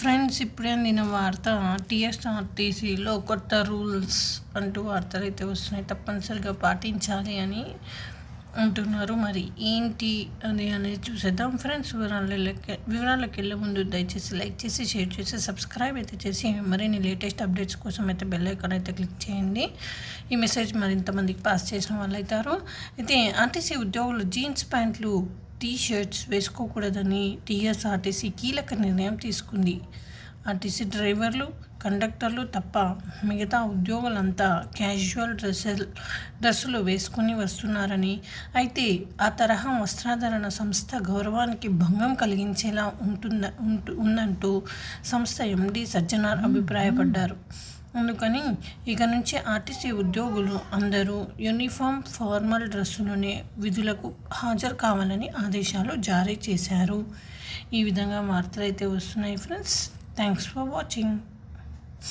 Friends, ఇప్పుడే అందిన వార్త. టీఎస్ఆర్టీసీలో కొత్త రూల్స్ అంటూ వార్తలైతే వస్తున్నాయి. తప్పనిసరిగా పాటించాలి అని అంటున్నారు. మరి ఏంటి అనేది చూసేద్దాం ఫ్రెండ్స్. వివరాలకు వెళ్ళే ముందు దయచేసి లైక్ చేసి, షేర్ చేసి, సబ్స్క్రైబ్ అయితే చేసి మరిన్ని లేటెస్ట్ అప్డేట్స్ కోసం అయితే బెల్ ఐకాన్ అయితే క్లిక్ చేయండి. ఈ మెసేజ్ మరింత మందికి పాస్ చేసిన వాళ్ళు అవుతారు. అయితే ఆర్టీసీ ఉద్యోగులు జీన్స్ ప్యాంట్లు, టీ షర్ట్స్ వేసుకోకూడదని టీఎస్ఆర్టీసీ కీలక నిర్ణయం తీసుకుంది. ఆర్టీసీ డ్రైవర్లు, కండక్టర్లు తప్ప మిగతా ఉద్యోగులంతా క్యాజువల్ డ్రెస్సులు వేసుకుని వస్తున్నారని, అయితే ఆ తరహా వస్త్రధారణ సంస్థ గౌరవానికి భంగం కలిగించేలా ఉందంటూ సంస్థ ఎండీ సజ్జనార్ అభిప్రాయపడ్డారు. అందుకని ఇక నుంచి ఆర్టీసీ ఉద్యోగులు అందరూ యూనిఫామ్, ఫార్మల్ డ్రెస్సులోనే విధులకు హాజరు కావాలని ఆదేశాలు జారీ చేశారు. ఈ విధంగా వార్తలు అయితే వస్తున్నాయి ఫ్రెండ్స్. Thanks for watching.